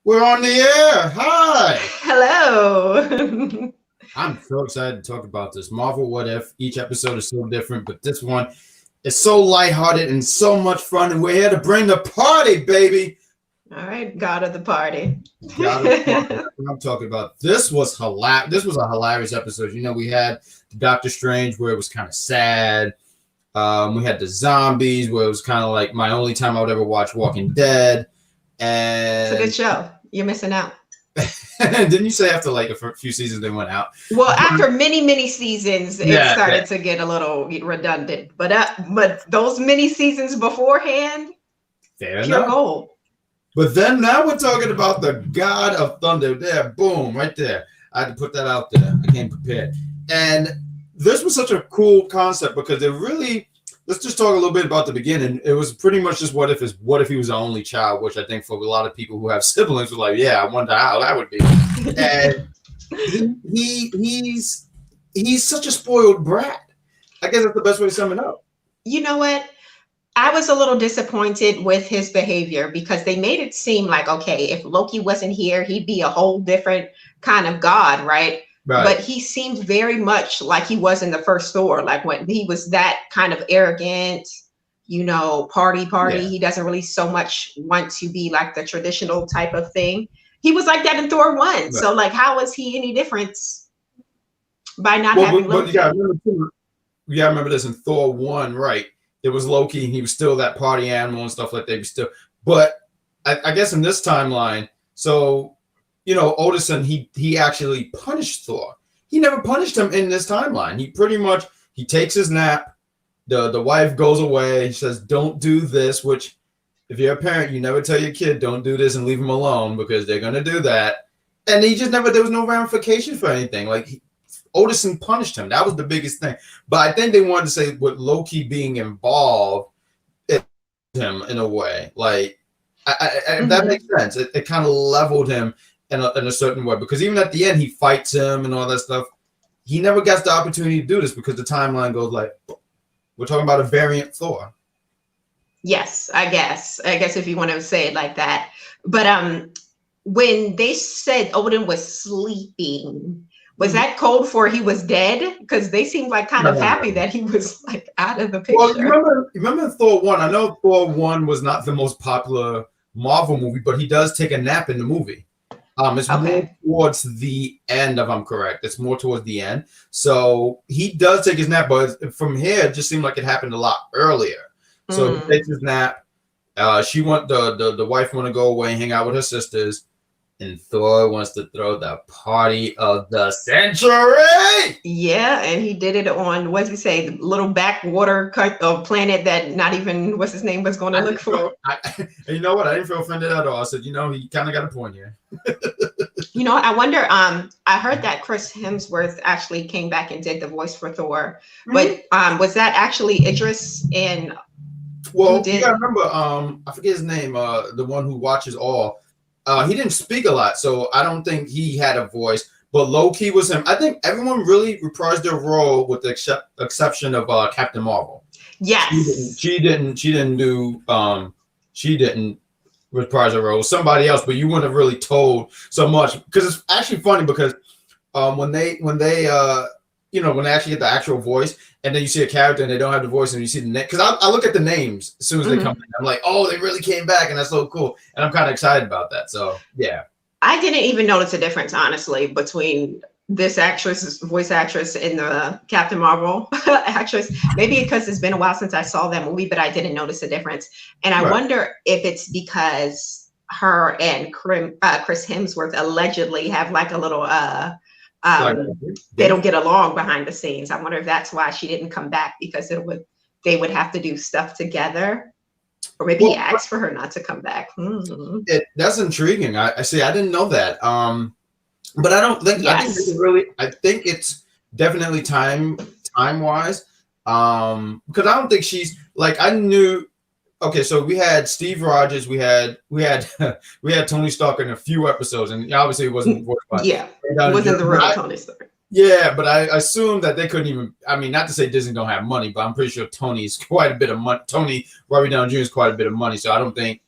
We're on the air. Hi. Hello. I'm so excited to talk about this. Marvel What If. Each episode is so different, but this one is so lighthearted and so much fun. And we're here to bring the party, baby. All right, God of the party. Got it. That's what I'm talking about. This was hilarious. This was a hilarious episode. You know, we had Doctor Strange where it was kind of sad. We had the zombies where it was kind of like my only time I would ever watch Walking Dead. It's a And good show. You're missing out. didn't you say after like a few seasons they went out? Well, after many seasons, it Yeah, started to get a little redundant. But those many seasons beforehand, fair pure enough. gold. But then now we're talking about the God of Thunder. There, boom, right there. I had to put that out there. I came prepared. And this was such a cool concept because it really, let's just talk a little bit about the beginning. It was pretty much just what if he was the only child, which I think for a lot of people who have siblings were like, yeah, I wonder how that would be. And he's such a spoiled brat. I guess that's the best way to sum it up. You know what? I was a little disappointed with his behavior because they made it seem like, okay, if Loki wasn't here, he'd be a whole different kind of god, right? Right. But he seemed very much like he was in the first Thor, like when he was that kind of arrogant, party. Yeah. He doesn't really so much want to be like the traditional type of thing. He was like that in Thor 1. Right. So like, how is he any different by not having Loki? But you gotta remember this in Thor 1, right? It was Loki and he was still that party animal and stuff like that. But I guess in this timeline, so Odinson, he actually punished Thor. He never punished him in this timeline. He takes his nap. The wife goes away. She says, "Don't do this." Which, if you're a parent, you never tell your kid, "Don't do this," and leave them alone because they're gonna do that. And he just never. There was no ramification for anything. Like Odinson punished him. That was the biggest thing. But I think they wanted to say with Loki being involved, him in a way. Like that makes sense. It kind of leveled him in a certain way, because even at the end he fights him and all that stuff. He never gets the opportunity to do this because the timeline goes like, we're talking about a variant Thor. Yes, I guess if you want to say it like that. But when they said Odin was sleeping, was that code for he was dead? Because they seemed like kind of happy that he was like out of the picture. Well, remember Thor 1? I know Thor 1 was not the most popular Marvel movie, but he does take a nap in the movie. It's more towards the end, if I'm correct. It's more towards the end. So he does take his nap, but from here, it just seemed like it happened a lot earlier. So he takes his nap. The wife want to go away and hang out with her sisters. And Thor wants to throw the party of the century. Yeah, and he did it on, what did he say, the little backwater planet that not even what's his name was going to look for. You know what? I didn't feel offended at all. I said, he kind of got a point here. I wonder. I heard that Chris Hemsworth actually came back and did the voice for Thor, but was that actually Idris? And well, you gotta remember, I forget his name. The one who watches all. He didn't speak a lot, so I don't think he had a voice. But low-key was him. I think everyone really reprised their role with the exception of Captain Marvel. Yes. She didn't reprise her role. Somebody else, but you wouldn't have really told so much. Because it's actually funny because when they actually get the actual voice, and then you see a character and they don't have the voice, and you see the name. Because I look at the names as soon as they come in. I'm like, oh, they really came back, and that's so cool. And I'm kind of excited about that. So yeah. I didn't even notice a difference, honestly, between this voice actress and the Captain Marvel actress. Maybe because it's been a while since I saw that movie, but I didn't notice a difference. And I wonder if it's because her and Chris Hemsworth allegedly have like a little they don't get along behind the scenes. I wonder if that's why she didn't come back, because they would have to do stuff together. Or maybe he asked for her not to come back. That's intriguing. I see. I didn't know that. But I don't think. Yes. I think it's definitely time wise. Because I don't think she's like, I knew. Okay, so we had Steve Rogers. We had Tony Stark in a few episodes, and obviously it wasn't voiced by. Yeah, it wasn't the real Tony Stark. Yeah, but I assume that they couldn't even. I mean, not to say Disney don't have money, but I'm pretty sure Tony's quite a bit of money. Tony Robbie Downey Jr. is quite a bit of money, so I don't think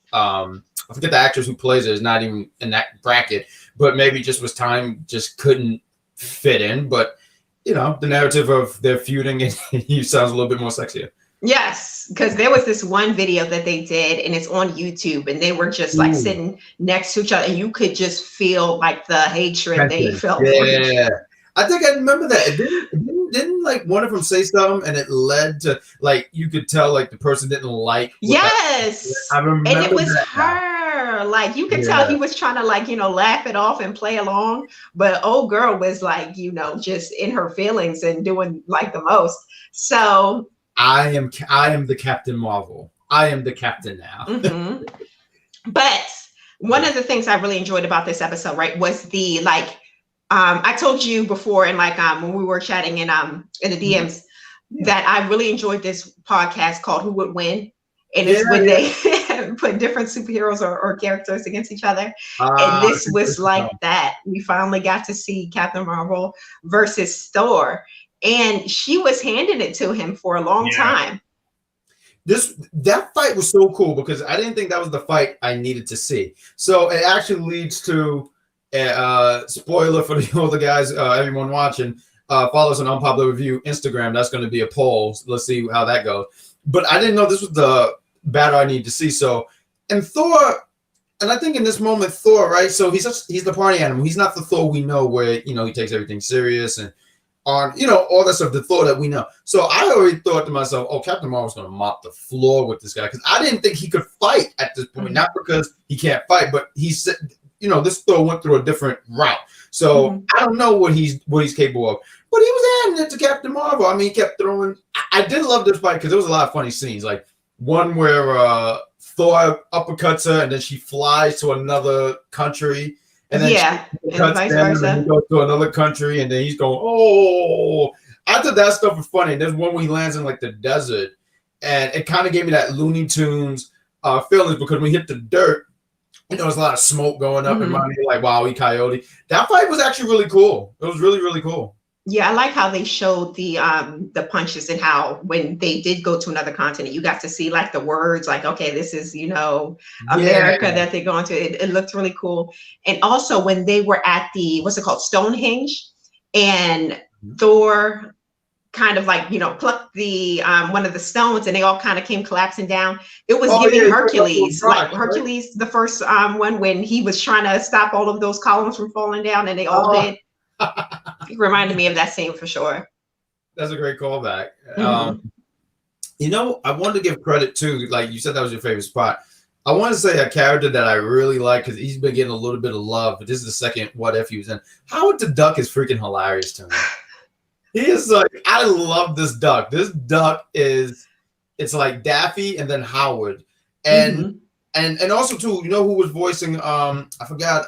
I forget the actress who plays it is not even in that bracket, but maybe just was time just couldn't fit in. But you know, the narrative of their feuding and he sounds a little bit more sexier. Yes, because there was this one video that they did, and it's on YouTube, and they were just like Ooh. sitting next to each other, and you could just feel like the hatred they felt for each other. Yeah, I think I remember that. Didn't like one of them say something, and it led to like you could tell like the person didn't like. Yes, I remember, and it was that her. Like you could tell he was trying to like laugh it off and play along, but old girl was like just in her feelings and doing like the most. So I am the Captain Marvel. I am the captain now. Mm-hmm. But one of the things I really enjoyed about this episode, right, was the like I told you before, and like when we were chatting in the DMs, that I really enjoyed this podcast called Who Would Win, and it's when they put different superheroes or characters against each other, and this was like that. We finally got to see Captain Marvel versus Thor, and she was handing it to him for a long time. That fight was so cool because I didn't think that was the fight I needed to see. So it actually leads to spoiler for the older guys, everyone watching. Follow us on Unpopular Review Instagram. That's going to be a poll. So let's see how that goes. But I didn't know this was the battle I need to see. So, and Thor, and I think in this moment, Thor, right? So he's the party animal. He's not the Thor we know, where he takes everything serious and on all that stuff. The Thor that we know. So I already thought to myself, oh, Captain Marvel's going to mop the floor with this guy because I didn't think he could fight at this point. Not because he can't fight, but he said, this Thor went through a different route. So I don't know what he's capable of. But he was adding it to Captain Marvel. I mean, he kept throwing. I did love this fight because there was a lot of funny scenes. Like one where Thor uppercuts her and then she flies to another country. And then and vice versa. And he goes to another country and then he's going, oh. I thought that stuff was funny. There's one where he lands in like the desert. And it kind of gave me that Looney Tunes feelings because when he hit the dirt, there's a lot of smoke going up and reminded me like Wile E. Coyote. That fight was actually really cool. It was really, really cool. Yeah, I like how they showed the punches and how when they did go to another continent, you got to see like the words like, okay, this is, America that they're going to. It looked really cool. And also when they were at the, what's it called, Stonehenge, and Thor kind of like, plucked the one of the stones and they all kind of came collapsing down. It was giving Hercules, like Hercules, the first one when he was trying to stop all of those columns from falling down and they all did. It reminded me of that scene for sure. That's a great callback. I wanted to give credit to, like you said, that was your favorite spot. I want to say a character that I really like because he's been getting a little bit of love, but this is the second What If he was in. Howard the Duck is freaking hilarious to me. He is like, I love this duck. This duck it's like Daffy and then Howard. And and also too, who was voicing I forgot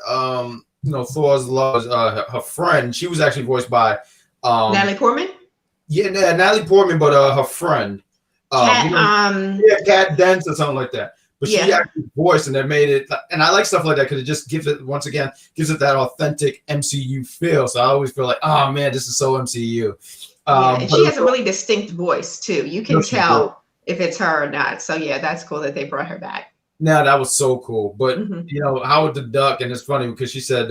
Thor's love, her friend. She was actually voiced by Natalie Portman. Yeah, Natalie Portman, but her friend, Kat Dent or something like that. But she actually voiced, and they made it. And I like stuff like that because it just gives it that authentic MCU feel. So I always feel like, oh man, this is so MCU. And she has a really distinct voice too. You can tell if it's her or not. So yeah, that's cool that they brought her back. No, that was so cool. But Howard the Duck, and it's funny because she said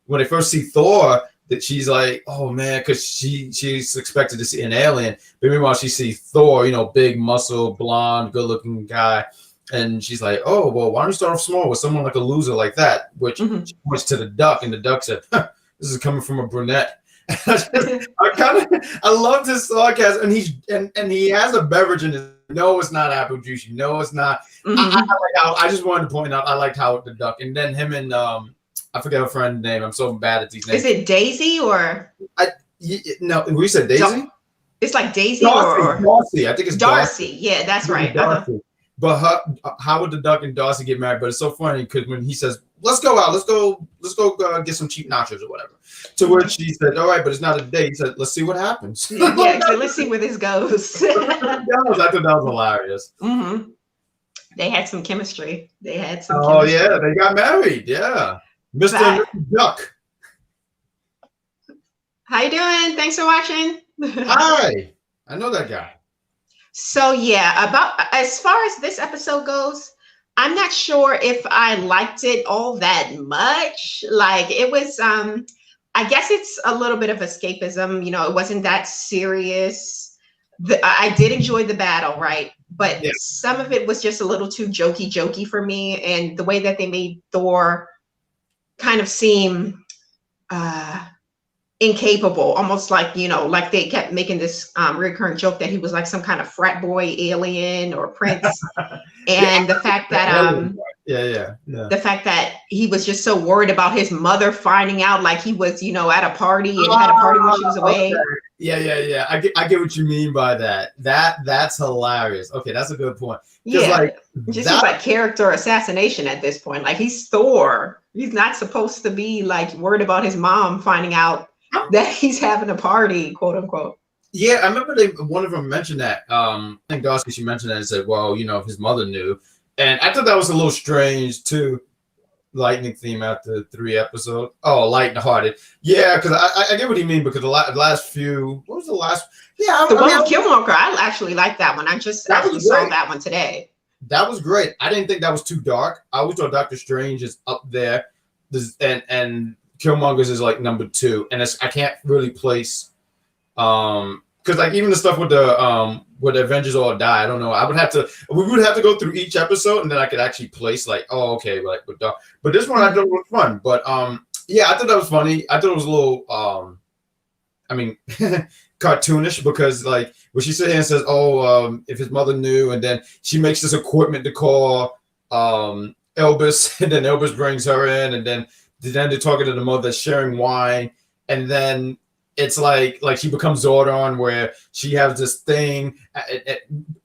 when they first see Thor, that she's like, oh man, because she's expected to see an alien. But meanwhile, she sees Thor, big muscle, blonde, good-looking guy. And she's like, oh, well, why don't you start off small with someone like a loser like that? Which she points to the duck, and the duck said, this is coming from a brunette. I love this sarcasm, and he has a beverage in his. No, it's not apple juice. It's not. I just wanted to point out I liked Howard the Duck, and then him and I forget her friend's name. I'm so bad at these names. Is it Daisy or? No, we said Daisy. It's like Daisy or Darcy. I think it's Darcy. Yeah, that's right. Darcy. But Howard the Duck and Darcy get married. But it's so funny because when he says, "Let's go out. Let's go get some cheap nachos or whatever," to which she said, "All right, but it's not a date." He said, "Let's see what happens." So let's see where this goes. I thought that was hilarious. They had some chemistry. They had some. Oh yeah, they got married. Yeah, Mr. and Mrs. Duck. How you doing? Thanks for watching. Hi, I know that guy. So yeah, about as far as this episode goes, I'm not sure if I liked it all that much. Like it was, I guess it's a little bit of escapism. You know, it wasn't that serious. I did enjoy the battle, right? But Yeah. some of it was just a little too jokey for me. And the way that they made Thor kind of seem incapable, almost like, you know, like they kept making this recurring joke that he was like some kind of frat boy alien or prince. And Yeah, the fact that yeah. the fact that he was just so worried about his mother finding out, like he was, you know, at a party and had a party when she was away. Okay. Yeah. I get what you mean by that. That's hilarious. Okay, that's a good point. Yeah, like just seems like character assassination at this point. Like he's Thor. He's not supposed to be like worried about his mom finding out that he's having a party, quote unquote. Yeah, I remember one of them mentioned that. I think Dawson, she mentioned that and said, well, you know, if his mother knew. And I thought that was a little strange too. Lightning theme after 3 episodes. Oh, lighthearted. Yeah, because I get what you mean, because the last few, what was the last? Yeah, the one with Killmonger, I actually like that one. I just actually saw that one today. That was great. I didn't think that was too dark. I always thought Doctor Strange is up there, and Killmonger's is like number 2, and I can't really place, because like even the stuff with the Avengers All Die, I don't know. We would have to go through each episode, and then I could actually place like, oh, okay, like but this one I thought was fun. But yeah, I thought that was funny. I thought it was a little I mean cartoonish, because like when she sits here and says, oh, if his mother knew, and then she makes this equipment to call Elvis, and then Elvis brings her in, and then they're talking to the mother sharing wine, and then it's like she becomes Zordon, where she has this thing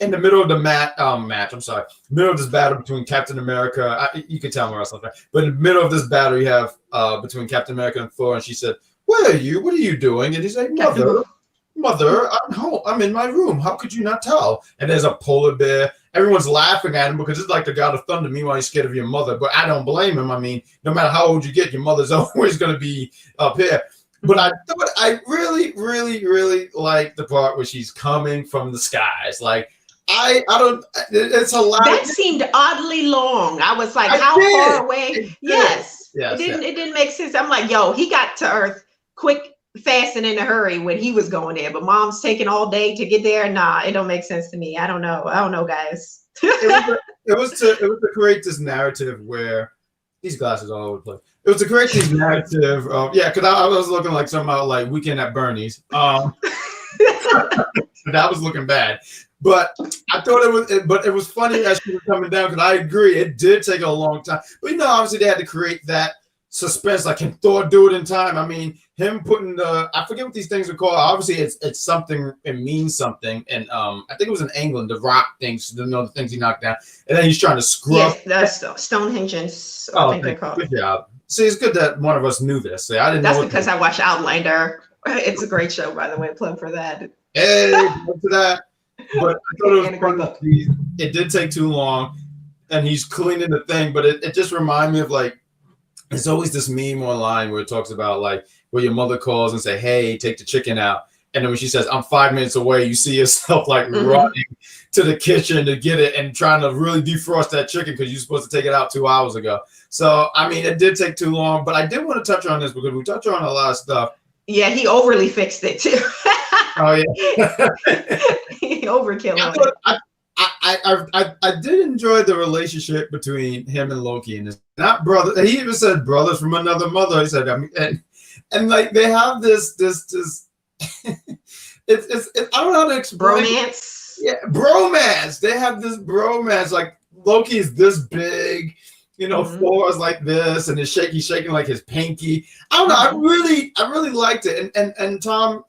in the middle of the match. I'm sorry, middle of this battle between Captain America. You can tell me or something, but in the middle of this battle, you have between Captain America and Thor, and she said, "Where are you? What are you doing?" And he's like, "Mother, I'm home. I'm in my room. How could you not tell?" And there's a polar bear. Everyone's laughing at him because it's like the God of Thunder. Meanwhile, he's scared of your mother, but I don't blame him. I mean, no matter how old you get, your mother's always going to be up here. But I really, really, really like the part where she's coming from the skies. Like, I don't. It's a lot. That seemed oddly long. I was like, how far away? Yes. It didn't make sense. I'm like, yo, he got to Earth quick, fast, and in a hurry when he was going there. But Mom's taking all day to get there. Nah, it don't make sense to me. I don't know, guys. it was to create this narrative where these glasses all over the place. It was to create this narrative of, yeah, because I was looking like somehow like Weekend at Bernie's. That was looking bad. But I thought it was funny as she was coming down, because I agree, it did take a long time. But you know, obviously they had to create that suspense. Like, can Thor do it in time? I mean, him putting I forget what these things are called. Obviously it's something, it means something. And I think it was in England, the rock things, the things he knocked down. And then he's trying to scrub. Yes, that's Stonehenge, I think they're called. Good job. See, it's good that one of us knew this. See, I didn't know. That's because I watched Outlander. It's a great show, by the way. Plug for that. Hey, plug for that. But I thought it was funny. It did take too long, and he's cleaning the thing. But it just reminded me of, like, there's always this meme online where it talks about, like, where your mother calls and say, "Hey, take the chicken out," and then when she says, "I'm 5 minutes away," you see yourself like running to the kitchen to get it and trying to really defrost that chicken because you're supposed to take it out 2 hours ago. So I mean, it did take too long. But I did want to touch on this because we touched on a lot of stuff. Yeah, he overly fixed it too. Oh yeah, he overkill. I did enjoy the relationship between him and Loki, and his not brother. He even said brothers from another mother. He said, I mean, and like they have this it's I don't know how to explain. Bromance. Yeah, bromance. They have this bromance. Like Loki is this big. You know, Thor is like this, and he's shaking like his pinky. I don't know. I really liked it, and Tom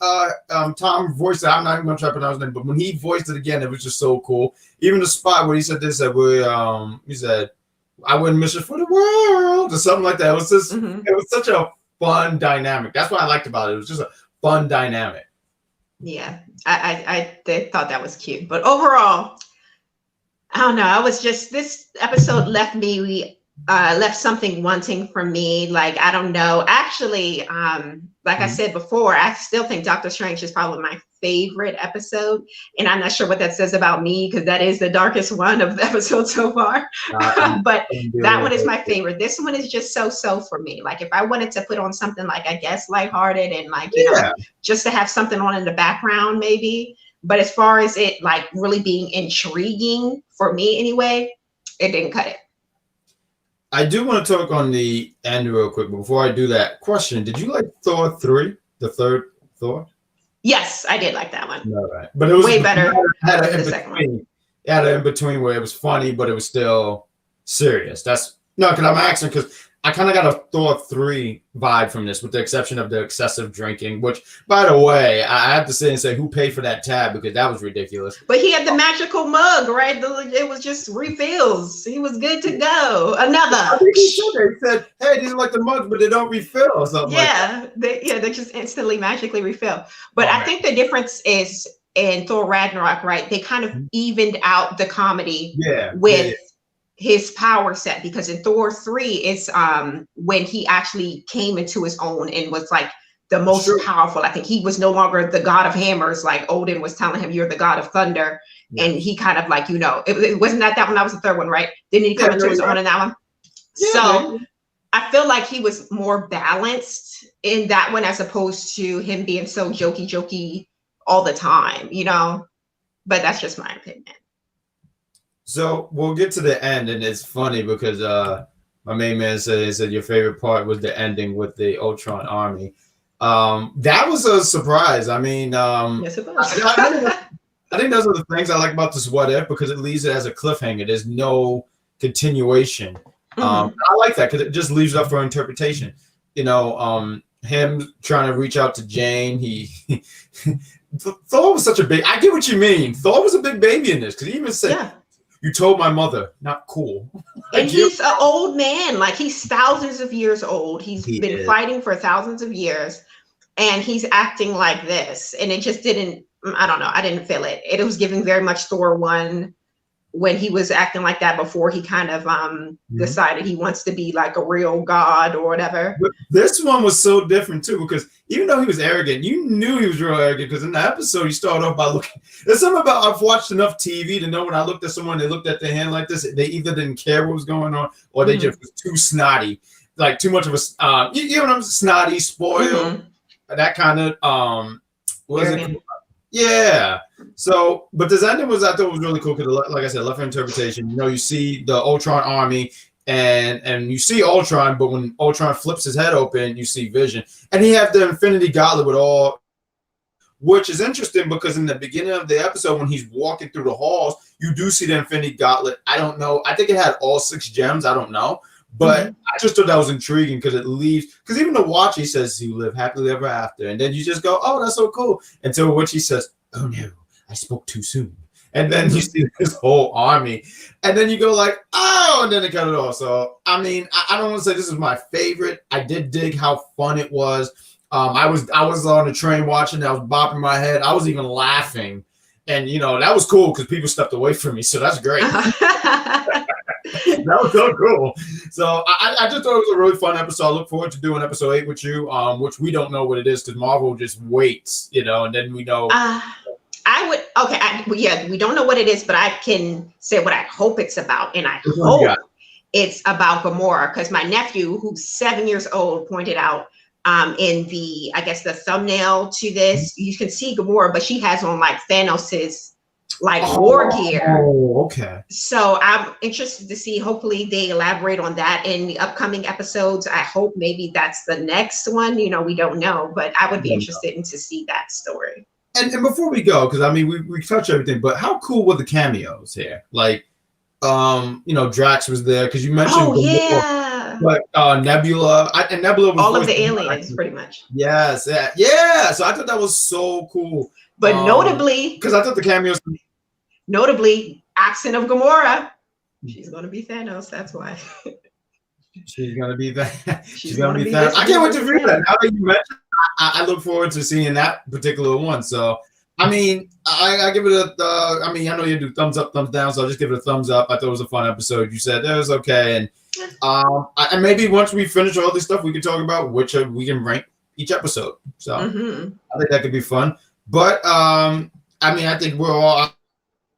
voiced it. I'm not even gonna try to pronounce his name, but when he voiced it again, it was just so cool. Even the spot where he said this, he said, "I wouldn't miss it for the world," or something like that. It was just, it was such a fun dynamic. That's what I liked about it. It was just a fun dynamic. Yeah, I thought that was cute, but overall, I don't know. I was just, this episode left me left something wanting for me. Like, I don't know. Actually, like I said before, I still think Doctor Strange is probably my favorite episode. And I'm not sure what that says about me, because that is the darkest one of the episodes so far. But that one is my favorite. This one is just so for me. Like, if I wanted to put on something like, I guess, lighthearted and like, you know, just to have something on in the background maybe. But as far as it like really being intriguing for me anyway, it didn't cut it. I do want to talk on the end real quick, but before I do that, question: did you like Thor 3, the third Thor? Yes, I did like that one. No, right, but it was way better had than an the second one. It had an in between where it was funny, but it was still serious. That's no, because I'm asking because I kind of got a Thor 3 vibe from this, with the exception of the excessive drinking. Which, by the way, I have to say and say, who paid for that tab, because that was ridiculous. But he had the magical mug, right? It was just refills. He was good to go. Another. I think he said, "Hey, these are like the mugs, but they don't refill," or something. Yeah, like they just instantly magically refill. But I think the difference is in Thor Ragnarok, right? They kind of evened out the comedy with his power set, because in Thor 3 it's when he actually came into his own and was like the most powerful. I think he was no longer the god of hammers, like Odin was telling him, you're the god of thunder. And he kind of like, you know, it wasn't that one, that was the third one, right? Didn't he come into his own in that one? So I feel like he was more balanced in that one, as opposed to him being so jokey all the time, you know. But that's just my opinion. So we'll get to the end, and it's funny because my main man said your favorite part was the ending with the Ultron army. That was a surprise. I mean, yes, it was. I think those are the things I like about this What If, because it leaves it as a cliffhanger. There's no continuation. I like that because it just leaves it up for interpretation. You know, him trying to reach out to Jane. Thor was such a big. I get what you mean. Thor was a big baby in this, because he even said, "You told my mother." Not cool. And he's an old man. Like, he's thousands of years old. He been fighting for thousands of years, and he's acting like this. And it just didn't. I don't know. I didn't feel it. It was giving very much Thor 1, when he was acting like that before he kind of decided he wants to be like a real god or whatever. But this one was so different too, because even though he was arrogant, you knew he was real arrogant, because in the episode he started off by looking. There's something about, I've watched enough TV to know when I looked at someone, they looked at their hand like this, they either didn't care what was going on, or they just was too snotty, like too much of a you know what I'm snotty, spoiled, that kind of what is it? Yeah. So, but this ending was, I thought was really cool, because, like I said, left for interpretation. You know, you see the Ultron army, and you see Ultron, but when Ultron flips his head open, you see Vision, and he have the Infinity Gauntlet with all, which is interesting, because in the beginning of the episode, when he's walking through the halls, you do see the Infinity Gauntlet. I don't know. I think it had all 6 gems. I don't know. But I just thought that was intriguing, because it leaves, because even the Watch, he says, "You live happily ever after." And then you just go, "Oh, that's so cool." Until Watch, he says, "Oh no, I spoke too soon." And then you see this whole army. And then you go like, "Oh," and then they cut it off. So, I mean, I don't want to say this is my favorite. I did dig how fun it was. I was on the train watching, I was bopping my head. I was even laughing. And, you know, that was cool, because people stepped away from me. So that's great. That was so cool. So I just thought it was a really fun episode. I look forward to doing episode 8 with you, which we don't know what it is, because Marvel just waits, you know, and then we know. I would, okay, we don't know what it is, but I can say what I hope it's about. And I hope it's about Gamora, because my nephew, who's 7 years old, pointed out in the, I guess, the thumbnail to this, you can see Gamora, but she has on like Thanos's like war gear. Oh, okay. So I'm interested to see, hopefully they elaborate on that in the upcoming episodes. I hope maybe that's the next one, you know, we don't know, but I would be interested in to see that story. And before we go, because I mean we touched everything, but how cool were the cameos here? Like you know, Drax was there, because you mentioned but Nebula, and Nebula was all of the aliens pretty much. Yes, so I thought that was so cool. But notably, because I thought the cameos, notably, accent of Gamora, she's gonna be Thanos. That's why. She's gonna be that. She's gonna be Thanos. I can't wait to read that. Now that you mentioned, I look forward to seeing that particular one. So I mean, I give it a. I mean, I know you do thumbs up, thumbs down, so I'll just give it a thumbs up. I thought it was a fun episode. You said that was okay, and and maybe once we finish all this stuff, we can talk about which we can rank each episode. So I think that could be fun. But I mean, I think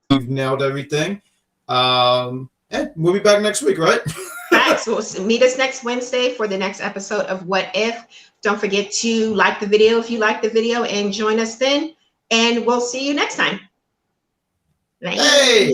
we've nailed everything. And we'll be back next week, right? Facts. We'll meet us next Wednesday for the next episode of What If. Don't forget to like the video if you like the video, and join us then. And we'll see you next time. Bye. Hey.